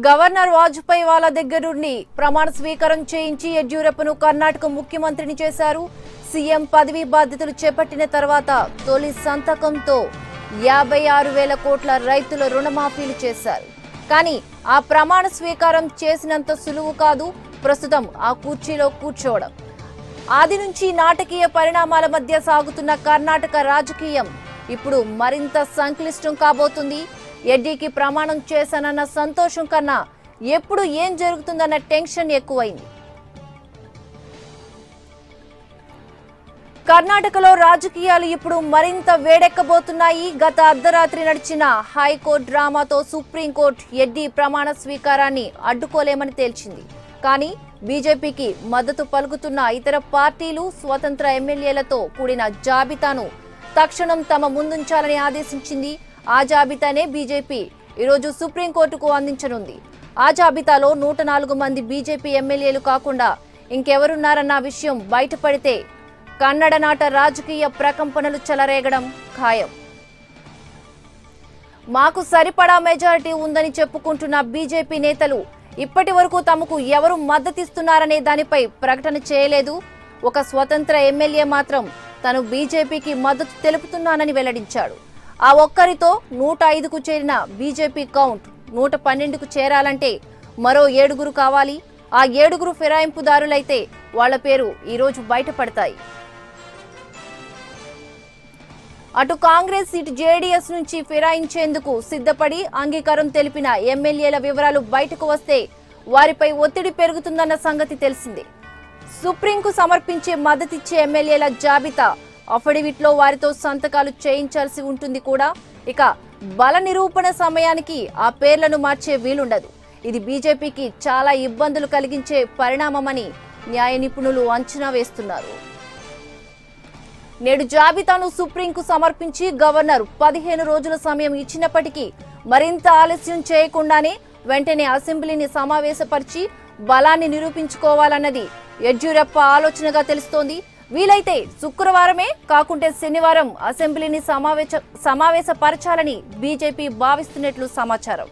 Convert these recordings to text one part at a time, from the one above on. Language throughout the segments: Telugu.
గవర్నర్ వాజ్పేయి వాళ్ళ దగ్గర నుండి ప్రమాణ స్వీకారం చేయించి యడ్యూరప్పను కర్ణాటక ముఖ్యమంత్రిని చేశారు. సీఎం పదవి బాధ్యతలు చేపట్టిన తర్వాత తొలి సంతకంతో 56,000 కోట్ల రైతుల రుణమాఫీలు చేశారు. కానీ ఆ ప్రమాణ స్వీకారం చేసినంత సులువు కాదు ప్రస్తుతం ఆ కుర్చీలో కూర్చోవడం. ఆది నుంచి నాటకీయ పరిణామాల మధ్య సాగుతున్న కర్ణాటక రాజకీయం ఇప్పుడు మరింత సంక్లిష్టం కాబోతుంది. ఎడ్డీకి ప్రమాణం చేశానన్న సంతోషం కన్నా ఎప్పుడు ఏం జరుగుతుందన్న టెన్షన్ ఎక్కువైంది. కర్ణాటకలో రాజకీయాలు ఇప్పుడు మరింత వేడెక్కబోతున్నాయి. గత అర్ధరాత్రి నడిచిన హైకోర్టు డ్రామాతో సుప్రీంకోర్టు ఎడ్డీ ప్రమాణ స్వీకారాన్ని అడ్డుకోలేమని తేల్చింది. కానీ బీజేపీకి మద్దతు పలుకుతున్న ఇతర పార్టీలు స్వతంత్ర ఎమ్మెల్యేలతో కూడిన జాబితాను తక్షణం తమ ముందుంచాలని ఆదేశించింది. ఆ జాబితానే బీజేపీ ఈరోజు సుప్రీంకోర్టుకు అందించనుంది. ఆ జాబితాలో 104 మంది బీజేపీ ఎమ్మెల్యేలు కాకుండా ఇంకెవరున్నారన్న విషయం బయటపడితే కన్నడ నాట రాజకీయ ప్రకంపనలు చెలరేగడం ఖాయం. మాకు సరిపడా మెజారిటీ ఉందని చెప్పుకుంటున్న బీజేపీ నేతలు ఇప్పటి వరకు తమకు ఎవరు మద్దతిస్తున్నారనే దానిపై ప్రకటన చేయలేదు. ఒక స్వతంత్ర ఎమ్మెల్యే మాత్రం తను బీజేపీకి మద్దతు తెలుపుతున్నానని వెల్లడించాడు. ఆ ఒక్కరితో 105కు చేరిన బీజేపీ కౌంట్ 112కు చేరాలంటే మరో 7 కావాలి. ఆ 7 ఫిరాయింపుదారులైతే వాళ్ల పేరు ఈరోజు బయటపడతాయి. అటు కాంగ్రెస్ ఇటు జేడీఎస్ నుంచి ఫిరాయించేందుకు సిద్ధపడి అంగీకారం తెలిపిన ఎమ్మెల్యేల వివరాలు బయటకు వస్తే వారిపై ఒత్తిడి పెరుగుతుందన్న సంగతి తెలిసిందే. సుప్రీంకు సమర్పించే మద్దతిచ్చే ఎమ్మెల్యేల జాబితా అఫిడవిట్లో వారితో సంతకాలు చేయించాల్సి ఉంటుంది కూడా. ఇక బల నిరూపణ సమయానికి ఆ పేర్లను మార్చే వీలుండదు. ఇది బీజేపీకి చాలా ఇబ్బందులు కలిగించే పరిణామమని న్యాయ నిపుణులు అంచనా వేస్తున్నారు. నేడు జాబితాను సుప్రీంకు సమర్పించి గవర్నర్ 15 రోజుల సమయం ఇచ్చినప్పటికీ మరింత ఆలస్యం చేయకుండానే వెంటనే అసెంబ్లీని సమావేశపరిచి బలాన్ని నిరూపించుకోవాలన్నది యడ్యూరప్ప ఆలోచనగా తెలుస్తోంది. వీలైతే శుక్రవారమే కాకుంటే శనివారం అసెంబ్లీని సమావేశపరచాలని బీజేపీ భావిస్తున్నట్లు సమాచారం.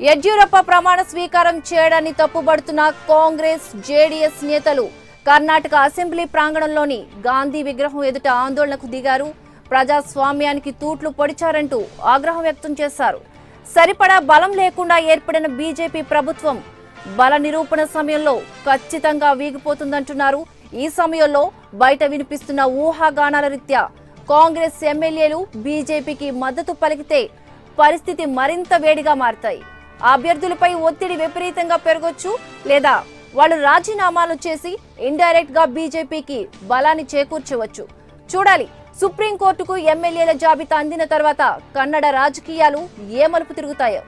యడ్యూరప్ప ప్రమాణ స్వీకారం చేయడాన్ని తప్పుబడుతున్న కాంగ్రెస్ జేడీఎస్ నేతలు కర్ణాటక అసెంబ్లీ ప్రాంగణంలోని గాంధీ విగ్రహం ఎదుట ఆందోళనకు దిగారు. ప్రజాస్వామ్యానికి తూట్లు పొడిచారంటూ ఆగ్రహం వ్యక్తం చేశారు. సరిపడా బలం లేకుండా ఏర్పడిన బీజేపీ ప్రభుత్వం బల నిరూపణ సమయంలో ఖచ్చితంగా వీగిపోతుందంటున్నారు. ఈ సమయంలో బయట వినిపిస్తున్న ఊహాగానాల రీత్యా కాంగ్రెస్ ఎమ్మెల్యేలు బీజేపీకి మద్దతు పలికితే పరిస్థితి మరింత వేడిగా మారతాయి. అభ్యర్థులపై ఒత్తిడి విపరీతంగా పెరగొచ్చు, లేదా వాళ్ళు రాజీనామాలు చేసి ఇండైరెక్ట్ గా బీజేపీకి బలాన్ని చేకూర్చవచ్చు. చూడాలి సుప్రీంకోర్టుకు ఎమ్మెల్యేల జాబితా అందిన తర్వాత కన్నడ రాజకీయాలు ఏ మలుపు తిరుగుతాయో.